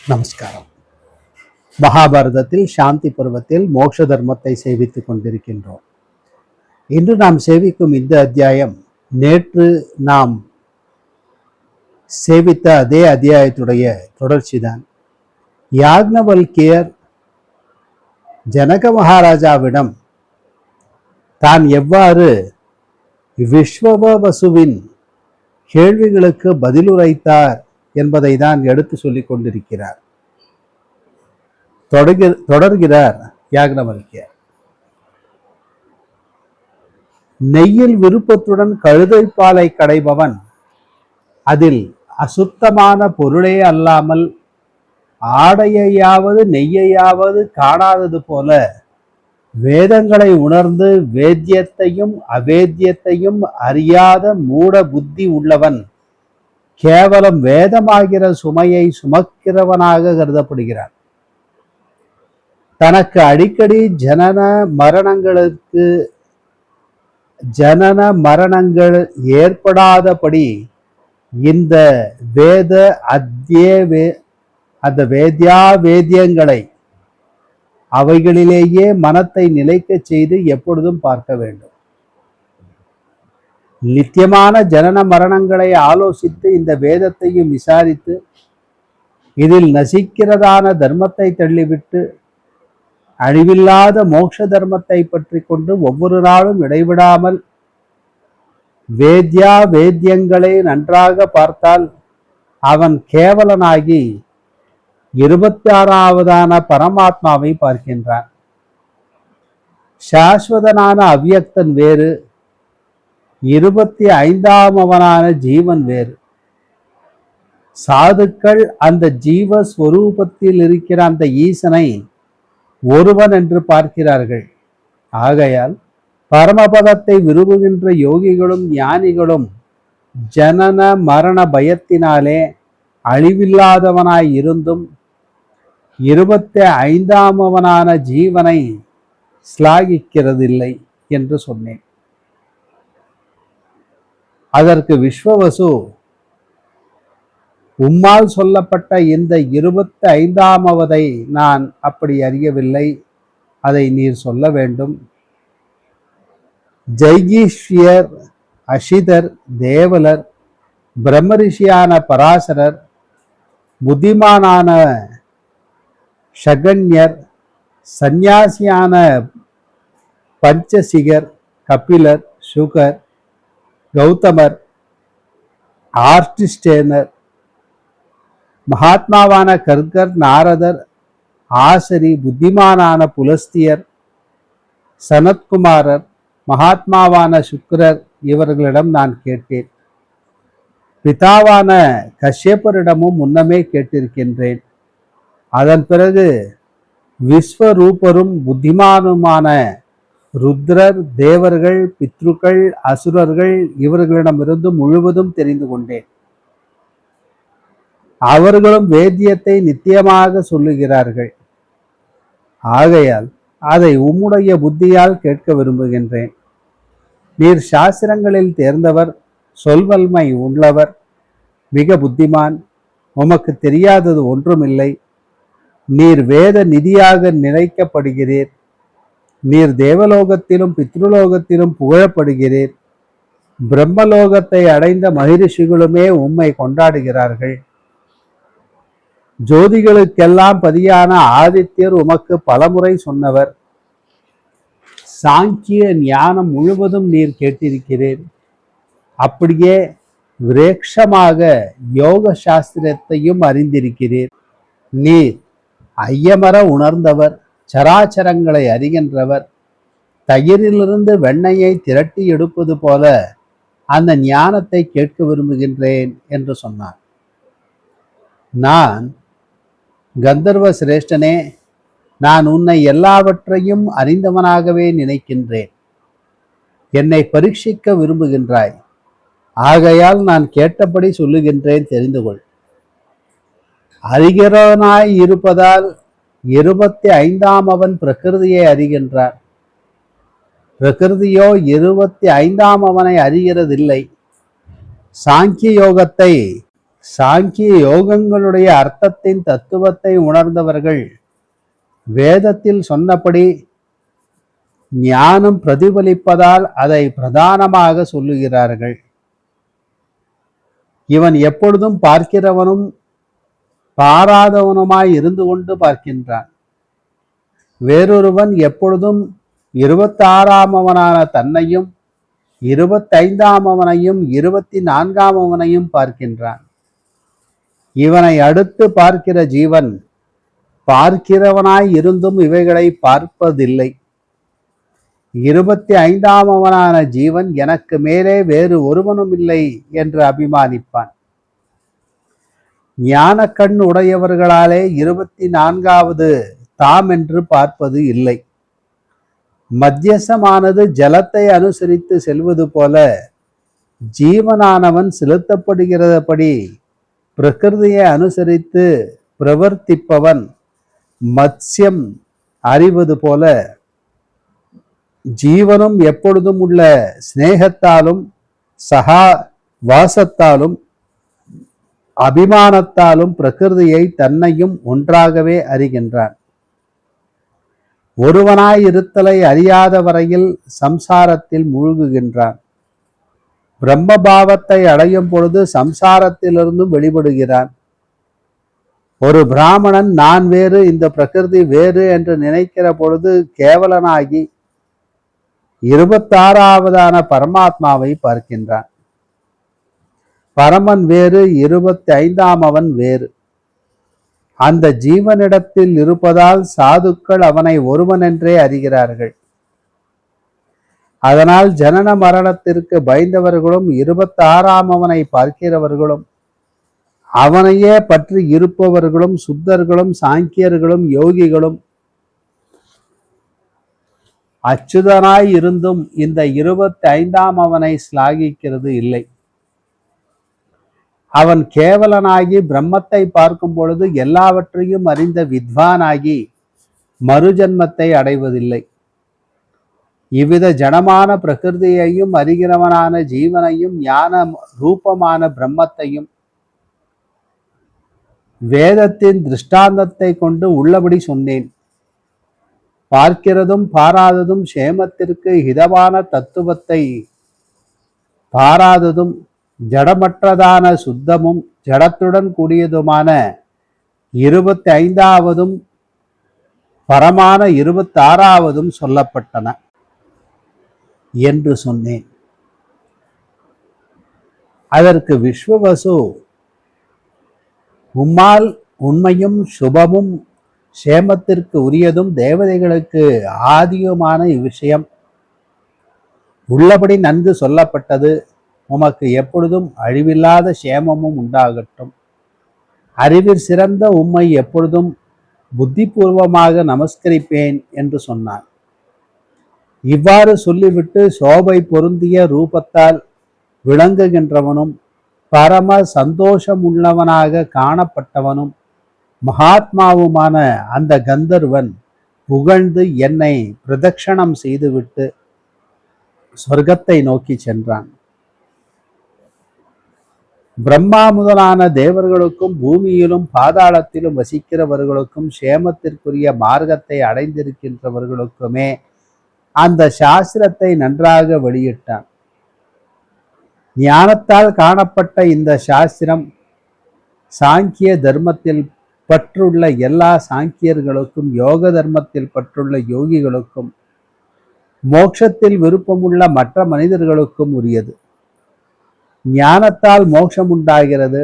நமஸ்காரம். மகாபாரதத்தில் சாந்தி பருவத்தில் மோட்ச தர்மத்தை சேவித்துக் கொண்டிருக்கின்றோம். இன்று நாம் சேவிக்கும் இந்த அத்தியாயம் நேற்று நாம் சேவித்த அதே அத்தியாயத்துடைய தொடர்ச்சிதான். யாக்ஞவல்கியர் ஜனக மகாராஜாவிடம் தான் எவ்வாறு விஸ்வவசுவின் கேள்விகளுக்கு பதிலுரைத்தார் என்பதை தான் எடுத்து சொல்லிக் கொண்டிருக்கிறார். தொடர்கிறார் யாக்ஞவல்கியர். நெய்யில் விருப்பத்துடன் கழுதை பாலை கடைபவன் அதில் அசுத்தமான பொருளே அல்லாமல் ஆடையையாவது நெய்யையாவது காணாதது போல வேதங்களை உணர்ந்து வேத்தியத்தையும் அவேத்தியத்தையும் அறியாத மூட புத்தி உள்ளவன் கேவலம் வேதமாகிற சுமையை சுமக்கிறவனாக கருதப்படுகிறான். தனக்கு அடிக்கடி ஜனன மரணங்கள் ஏற்படாதபடி இந்த வேத்தியங்களை அவைகளிலேயே மனத்தை நிலைக்க செய்து எப்பொழுதும் பார்க்க வேண்டும். நித்தியமான ஜனன மரணங்களை ஆலோசித்து இந்த வேதத்தையும் விசாரித்து இதில் நசிக்கிறதான தர்மத்தை தள்ளிவிட்டு அழிவில்லாத மோட்ச தர்மத்தை பற்றி கொண்டு ஒவ்வொரு நாளும் இடைவிடாமல் வேத்தியங்களை நன்றாக பார்த்தால் அவன் கேவலனாகி 26ஆவதான பரமாத்மாவை பார்க்கின்றான். சாஸ்வதனான அவ்யக்தன் வேறு, 25ஆமவனான ஜீவன் வேறு. சாதுக்கள் அந்த ஜீவஸ்வரூபத்தில் இருக்கிற அந்த ஈசனை ஒருவன் என்று பார்க்கிறார்கள். ஆகையால் பரமபதத்தை விரும்புகின்ற யோகிகளும் ஞானிகளும் ஜனன மரண பயத்தினாலே அழிவில்லாதவனாய் இருந்தும் 25ஆமவனான ஜீவனை ஸ்லாகிக்கிறதில்லை என்று சொன்னேன். அதற்கு விஸ்வவசு, உம்மால் சொல்லப்பட்ட இந்த 25ஆமவதை நான் அப்படி அறியவில்லை, அதை நீர் சொல்ல வேண்டும். ஜைகீஷ்யர், அஷிதர், தேவலர், பிரம்மரிஷியான பராசரர், புத்திமானான ஷகன்யர், சந்நியாசியான பஞ்சசிகர், கபிலர், சுகர், கௌதமர், ஆர்டிஸ்டேனர், மகாத்மாவான கர்கர், நாரதர், ஆசரி, புத்திமானான புலஸ்தியர், சனத்குமாரர், மகாத்மாவான சுக்கிரர் இவர்களிடம் நான் கேட்டேன். பிதாவான கஷ்யப்பரிடமும் முன்னமே கேட்டிருக்கின்றேன். அதன் பிறகு விஸ்வரூபரும் புத்திமானுமான ருத்ரர், தேவர்கள், பித்ருக்கள், அசுரர்கள் இவர்களிடமிருந்து முழுவதும் தெரிந்து கொண்டேன். அவர்களும் வேத்தியத்தை நித்தியமாக சொல்லுகிறார்கள். ஆகையால் அதை உம்முடைய புத்தியால் கேட்க விரும்புகின்றேன். நீர் சாஸ்திரங்களில் தேர்ந்தவர், சொல்வல்மை உள்ளவர், மிக புத்திமான். உமக்கு தெரியாதது ஒன்றுமில்லை. நீர் வேத நிதியாக நினைக்கப்படுகிறீர். நீர் தேவலோகத்திலும் பித்ருலோகத்திலும் புகழப்படுகிறீர். பிரம்மலோகத்தை அடைந்த மகிழ்ச்சிகளுமே உம்மை கொண்டாடுகிறார்கள். ஜோதிகளுக்கெல்லாம் பதியான ஆதித்யர் உமக்கு பலமுறை சொன்னவர். சாங்கிய ஞானம் முழுவதும் நீர் கேட்டிருக்கிறீர். அப்படியே விரேக்ஷமாக யோக சாஸ்திரத்தையும் அறிந்திருக்கிறீர். நீர் ஐயமர உணர்ந்தவர், சராச்சரங்களை அறிகின்றவர். தயிரிலிருந்து வெண்ணெயை திரட்டி எடுப்பது போல அந்த ஞானத்தை கேட்க விரும்புகின்றேன் என்று சொன்னார். நான், கந்தர்வ சிரேஷ்டனே, நான் உன்னை எல்லாவற்றையும் அறிந்தவனாகவே நினைக்கின்றேன். என்னை பரீட்சிக்க விரும்புகின்றாய். ஆகையால் நான் கேட்டபடி சொல்லுகின்றேன், தெரிந்து கொள். அறிகிறவனாய் இருப்பதால் 25ஆமவன் பிரகிருதியை அறிகின்றான். பிரகிருதியோ 25ஆமவனை அறிகிறதில்லை. சாங்கிய யோகத்தை சாங்கிய யோகங்களுடைய அர்த்தத்தின் தத்துவத்தை உணர்ந்தவர்கள் வேதத்தில் சொன்னபடி ஞானம் பிரதிபலிப்பதால் அதை பிரதானமாக சொல்லுகிறார்கள். இவன் எப்பொழுதும் பார்க்கிறவனும் பாராதவனுமாய் இருந்து கொண்டு பார்க்கின்றான். வேறொருவன் எப்பொழுதும் 26ஆமவனான தன்னையும் 25ஆமவனையும் 24ஆமவனையும் பார்க்கின்றான். இவனை அடுத்து பார்க்கிற ஜீவன் பார்க்கிறவனாய் இருந்தும் இவைகளை பார்ப்பதில்லை. 25ஆமவனான ஜீவன் எனக்கு மேலே வேறு ஒருவனும் இல்லை என்று அபிமானிப்பான். ஞான கண் உடையவர்களாலே 24வது தாம் என்று பார்ப்பது இல்லை. மத்தியசமானது ஜலத்தை அனுசரித்து செல்வது போல ஜீவனானவன் செலுத்தப்படுகிறபடி பிரகிருதியை அனுசரித்து பிரவர்த்திப்பவன் மத்ஸ்யம் அறிவது போல ஜீவனும் எப்பொழுதும் உள்ள சிநேகத்தாலும் சகா வாசத்தாலும் அபிமானத்தாலும் பிரகிருதியை தன்னையும் ஒன்றாகவே அறிகின்றான். ஒருவனாய் இருத்தலை அறியாத வரையில் சம்சாரத்தில் மூழ்குகின்றான். பிரம்மபாவத்தை அடையும் பொழுது சம்சாரத்திலிருந்தும் வெளிப்படுகிறான். ஒரு பிராமணன் நான் வேறு, இந்த பிரகிருதி வேறு என்று நினைக்கிற பொழுது கேவலனாகி 26ஆவதான பரமாத்மாவை பார்க்கின்றான். பரமன் வேறு, 25ஆமவன் வேறு. அந்த ஜீவனிடத்தில் இருப்பதால் சாதுக்கள் அவனை ஒருவன் என்றே அறிகிறார்கள். அதனால் ஜனன மரணத்திற்கு பயந்தவர்களும் 26ஆமவனை பார்க்கிறவர்களும் அவனையே பற்றி இருப்பவர்களும் சுத்தர்களும் சாங்கியர்களும் யோகிகளும் அச்சுதனாய் இருந்தும் இந்த 25ஆமவனை சிலாகிக்கிறது இல்லை. அவன் கேவலனாகி பிரம்மத்தை பார்க்கும் பொழுது எல்லாவற்றையும் அறிந்த வித்வானாகி மறுஜன்மத்தை அடைவதில்லை. இவ்வித ஜனமான பிரகிருதியையும் அறிகிறவனான ஜீவனையும் ஞான ரூபமான பிரம்மத்தையும் வேதத்தின் திருஷ்டாந்தத்தை கொண்டு உள்ளபடி சொன்னேன். பார்க்கிறதும் பாராததும் சேமத்திற்கு ஹிதமான தத்துவத்தை பாராததும் ஜடமற்றதான சுத்தமும் ஜடத்துடன் கூடியதுமான 25ஆவதும் பரமான 26ஆவதும் சொல்லப்பட்டன என்று சொன்னேன். அதற்கு விஸ்வவசு, உம்மால் உண்மையும் சுபமும் சேமத்திற்கு உரியதும் தேவதைகளுக்கு ஆதியுமான இவ்விஷயம் உள்ளபடி நன்கு சொல்லப்பட்டது. உமக்கு எப்பொழுதும் அழிவில்லாத சேமமும் உண்டாகட்டும். அறிவில் சிறந்த உம்மை எப்பொழுதும் புத்திபூர்வமாக நமஸ்கரிப்பேன் என்று சொன்னான். இவ்வாறு சொல்லிவிட்டு சோபை பொருந்திய ரூபத்தால் விளங்குகின்றவனும் பரம சந்தோஷமுள்ளவனாக காணப்பட்டவனும் மகாத்மாவுமான அந்த கந்தர்வன் புகழ்ந்து என்னை பிரதட்சணம் செய்துவிட்டு சொர்க்கத்தை நோக்கி சென்றான். பிரம்மா முதலான தேவர்களுக்கும் பூமியிலும் பாதாளத்திலும் வசிக்கிறவர்களுக்கும் சேமத்திற்குரிய மார்க்கத்தை அடைந்திருக்கின்றவர்களுக்குமே அந்த சாஸ்திரத்தை நன்றாக வெளியிட்டான். ஞானத்தால் காணப்பட்ட இந்த சாஸ்திரம் சாங்கிய தர்மத்தில் பற்றுள்ள எல்லா சாங்கியர்களுக்கும், யோக தர்மத்தில் பற்றுள்ள யோகிகளுக்கும், மோட்சத்தில் விருப்பமுள்ள மற்ற மனிதர்களுக்கும் உரியது. ஞானத்தால் மோட்சம் உண்டாகிறது,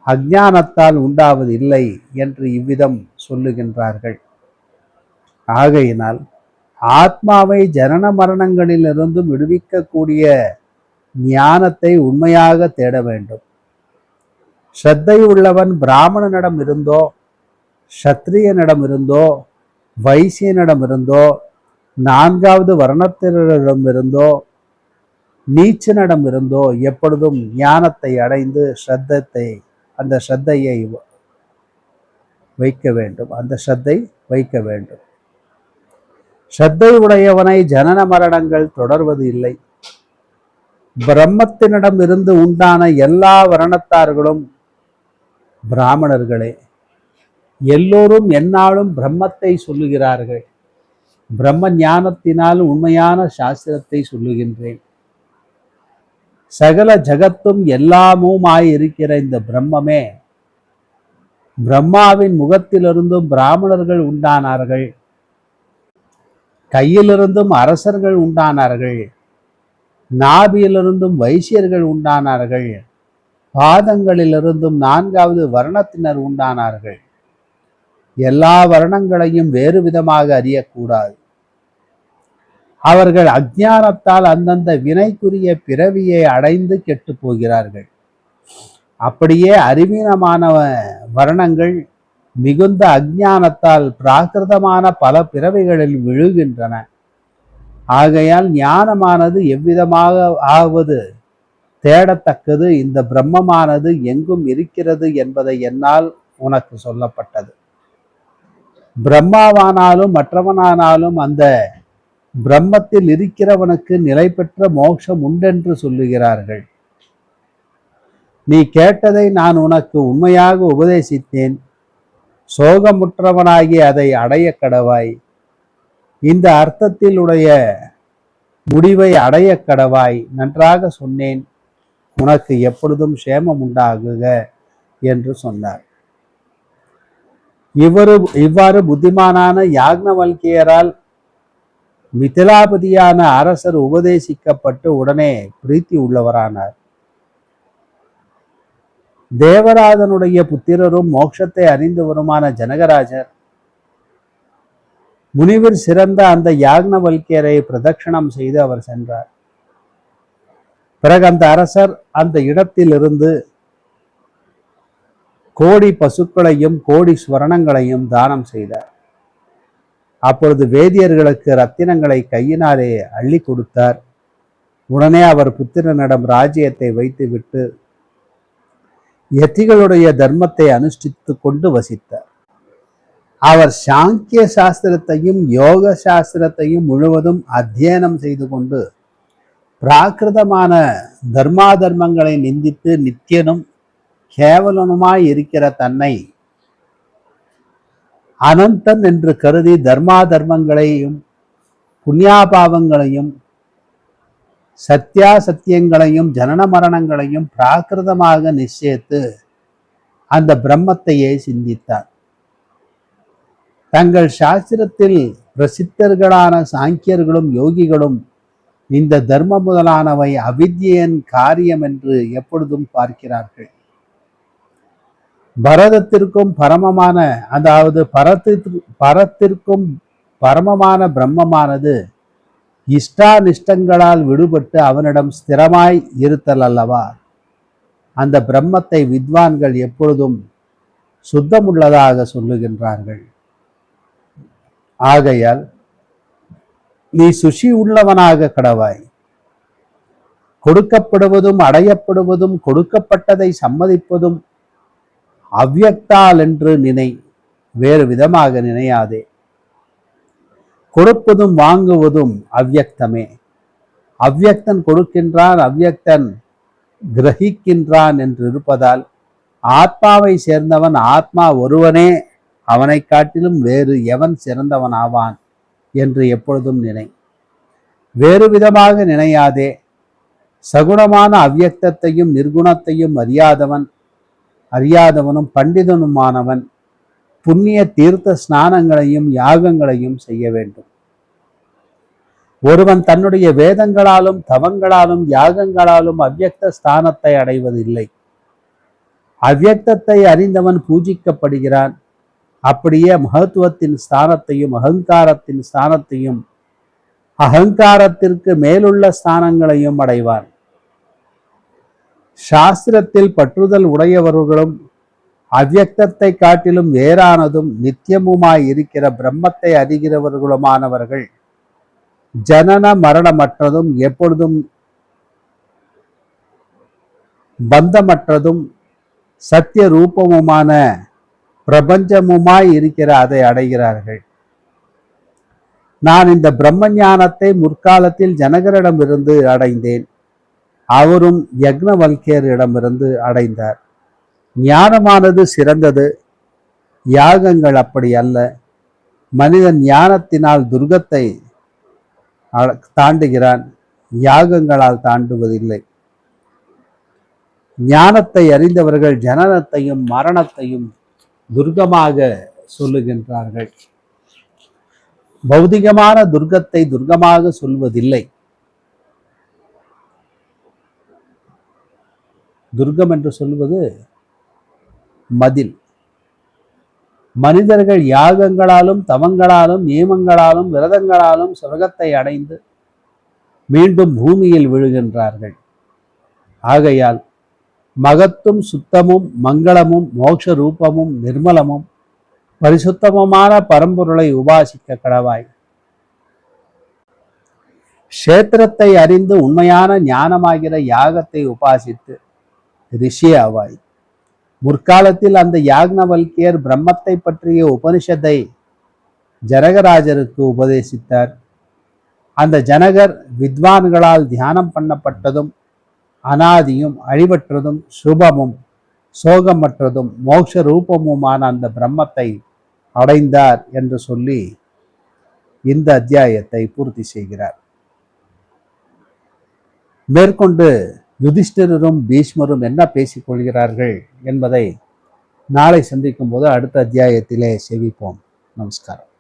அஞ்ஞானத்தால் உண்டாவதில்லை என்று இவ்விதம் சொல்லுகின்றார்கள். ஆகையினால் ஆத்மாவை ஜனன மரணங்களிலிருந்து விடுவிக்கக்கூடிய ஞானத்தை உண்மையாக தேட வேண்டும். ஸ்ரத்தை உள்ளவன் பிராமணனிடம் இருந்தோ, சத்திரியனிடம் இருந்தோ, வைசியனிடம் இருந்தோ, 4வது வர்ணத்தினரிடம் இருந்தோ, நீச்சனிடம் இருந்தோ எப்பொழுதும் ஞானத்தை அடைந்து அந்த ஸ்ரத்தையை வைக்க வேண்டும். அந்த ஸ்ரத்தை வைக்க வேண்டும். ஸ்ரத்தை உடையவனை ஜனன மரணங்கள் தொடர்வது இல்லை. பிரம்மத்தினிடம் இருந்து உண்டான எல்லா வர்ணத்தார்களும் பிராமணர்களே. எல்லோரும் என்னாலும் பிரம்மத்தை சொல்லுகிறார்கள். பிரம்ம ஞானத்தினால் உண்மையான சாஸ்திரத்தை சொல்லுகின்றேன். சகல ஜகத்தும் எல்லாமுமாய் இருக்கிற இந்த பிரம்மமே, பிரம்மாவின் முகத்திலிருந்தும் பிராமணர்கள் உண்டானார்கள், கையிலிருந்தும் அரசர்கள் உண்டானார்கள், நாபியிலிருந்தும் வைசியர்கள் உண்டானார்கள், பாதங்களிலிருந்தும் 4வது வர்ணத்தினர் உண்டானார்கள். எல்லா வர்ணங்களையும் வேறு விதமாக அறியக்கூடாது. அவர்கள் அஞ்ஞானத்தால் அந்தந்த வினைக்குரிய பிறவியை அடைந்து கெட்டு போகிறார்கள். அப்படியே அறிவீனமான வர்ணங்கள் மிகுந்த அஞ்ஞானத்தால் பிராகிருதமான பல பிறவிகளில் விழுகின்றன. ஆகையால் ஞானமானது எவ்விதமாக ஆவது தேடத்தக்கது. இந்த பிரம்மமானது எங்கும் இருக்கிறது என்பதை என்னால் உனக்கு சொல்லப்பட்டது. பிரம்மாவானாலும் மற்றவனானாலும் அந்த பிரம்மத்தில் இருக்கிறவனுக்கு நிலை பெற்ற மோட்சம் உண்டென்று சொல்லுகிறார்கள். நீ கேட்டதை நான் உனக்கு உண்மையாக உபதேசித்தேன். சோகமுற்றவனாகி அதை அடைய கடவாய். இந்த அர்த்தத்தில் உடைய முடிவை அடைய கடவாய். நன்றாக சொன்னேன். உனக்கு எப்பொழுதும் சேமம் உண்டாகுக என்று சொன்னார். இவ்வாறு புத்திமானான யாக்ஞவல்கியரால் மிதிலாபதியான அரசர் உபதேசிக்கப்பட்டு உடனே பிரீத்தி உள்ளவரானார். தேவராஜனுடைய புத்திரரும் மோட்சத்தை அறிந்தவருமான ஜனகராஜர் முனிவர் சிறந்த அந்த யாக்ஞவல்கியரை பிரதட்சணம் செய்து அவர் சென்றார். பிறகு அந்த அரசர் அந்த இடத்திலிருந்து கோடி பசுக்களையும் கோடி ஸ்வரணங்களையும் தானம் செய்தார். அப்பொழுது வேதியர்களுக்கு ரத்தினங்களை கையினாலே அள்ளி கொடுத்தார். உடனே அவர் புத்திரனிடம் ராஜ்யத்தை வைத்துவிட்டு யதிகளுடைய தர்மத்தை அனுஷ்டித்து கொண்டு வசித்தார். அவர் சாங்கிய சாஸ்திரத்தையும் யோக சாஸ்திரத்தையும் முழுவதும் அத்தியனம் செய்து கொண்டு பிராகிருதமான தர்மாதர்மங்களை நிந்தித்து நித்தியனும் கேவலனுமாய் இருக்கிற தன்னை அனந்தன் என்று கருதி தர்மாதர்மங்களையும் புண்ணியாபாவங்களையும் சத்தியாசத்தியங்களையும் ஜனன மரணங்களையும் பிராகிருதமாக நிச்சயித்து அந்த பிரம்மத்தையே சிந்தித்தார். தங்கள் சாஸ்திரத்தில் பிரசித்தர்களான சாங்கியர்களும் யோகிகளும் இந்த தர்ம முதலானவை அவித்யின் காரியம் என்று எப்பொழுதும் பார்க்கிறார்கள். பரதத்திற்கும் பரமமான, அதாவது பரத்திற்கும் பரமமான பிரம்மமானது இஷ்டானிஷ்டங்களால் விடுபட்டு அவனிடம் ஸ்திரமாய் இருத்தல் அல்லவா? அந்த பிரம்மத்தை வித்வான்கள் எப்பொழுதும் சுத்தமுள்ளதாக சொல்லுகின்றார்கள். ஆகையால் நீ சுஷி உள்ளவனாக கடவாய். கொடுக்கப்படுவதும் அடையப்படுவதும் கொடுக்கப்பட்டதை சம்மதிப்பதும் அவ்யக்தால் என்று நினை, வேறு விதமாக நினையாதே. கொடுப்பதும் வாங்குவதும் அவ்யக்தமே. அவ்யக்தன் கொடுக்கின்றான், அவ்யக்தன் கிரகிக்கின்றான் என்று இருப்பதால் ஆத்மாவை சேர்ந்தவன் ஆத்மா ஒருவனே, அவனை காட்டிலும் வேறு எவன் சிறந்தவன் ஆவான் என்று எப்பொழுதும் நினை. வேறு விதமாக நினையாதே. சகுணமான அவ்யக்தத்தையும் நிர்குணத்தையும் அறியாதவனும் பண்டிதனுமானவன் புண்ணிய தீர்த்த ஸ்நானங்களையும் யாகங்களையும் செய்ய வேண்டும். ஒருவன் தன்னுடைய வேதங்களாலும் தவங்களாலும் யாகங்களாலும் அவ்யக்த ஸ்தானத்தை அடைவதில்லை. அவ்யக்தத்தை அறிந்தவன் பூஜிக்கப்படுகிறான். அப்படியே மகத்துவத்தின் ஸ்தானத்தையும் அகங்காரத்தின் ஸ்தானத்தையும் அகங்காரத்திற்கு மேலுள்ள ஸ்தானங்களையும் அடைவான். சாஸ்திரத்தில் பற்றுதல் உடையவர்களும் அவ்யக்தத்தை காட்டிலும் வேறானதும் நித்தியமுமாய் இருக்கிற பிரம்மத்தை அறிகிறவர்களுமானவர்கள் ஜனன மரணமற்றதும் எப்பொழுதும் பந்தமற்றதும் சத்திய ரூபமுமான பிரபஞ்சமுமாய் இருக்கிற அதை அடைகிறார்கள். நான் இந்த பிரம்ம ஞானத்தை முற்காலத்தில் ஜனகரிடமிருந்து அடைந்தேன். அவரும் யக்னவல்கியரிடமிருந்து அடைந்தார். ஞானமானது சிறந்தது, யாகங்கள் அப்படி அல்ல. மனிதன் ஞானத்தினால் துர்கத்தை தாண்டுகிறான், யாகங்களால் தாண்டுவதில்லை. ஞானத்தை அறிந்தவர்கள் ஜனனத்தையும் மரணத்தையும் துர்கமாக சொல்லுகின்றார்கள். பௌதிகமான துர்கத்தை துர்கமாக சொல்வதில்லை. துர்கம் என்று சொல்வது மதில். மனிதர்கள் யாகங்களாலும் தவங்களாலும் நியமங்களாலும் விரதங்களாலும் சொர்க்கத்தை அடைந்து மீண்டும் பூமியில் விழுகின்றார்கள். ஆகையால் மகத்தும் சுத்தமும் மங்களமும் மோட்ச ரூபமும் நிர்மலமும் பரிசுத்தமுமான பரம்பொருளை உபாசிக்க கடவாய். க்ஷேத்திரத்தை அறிந்து உண்மையான ஞானமாகிற யாகத்தை உபாசித்து ரிஷி ஆவாய். முற்காலத்தில் அந்த யாக்னவல்கியர் பிரம்மத்தை பற்றிய உபனிஷத்தை ஜனகராஜருக்கு உபதேசித்தார். அந்த ஜனகர் வித்வான்களால் தியானம் பண்ணப்பட்டதும் அனாதியும் அழிவற்றதும் சுபமும் சோகமற்றதும் மோட்ச ரூபமுமான அந்த பிரம்மத்தை அடைந்தார் என்று சொல்லி இந்த அத்தியாயத்தை பூர்த்தி செய்கிறார். மேற்கொண்டு யுதிஷ்டிரரும் பீஷ்மரும் என்ன பேசிக் கொள்கிறார்கள் என்பதை நாளை சந்திக்கும் போது அடுத்த அத்தியாயத்திலே செவிப்போம். நமஸ்காரம்.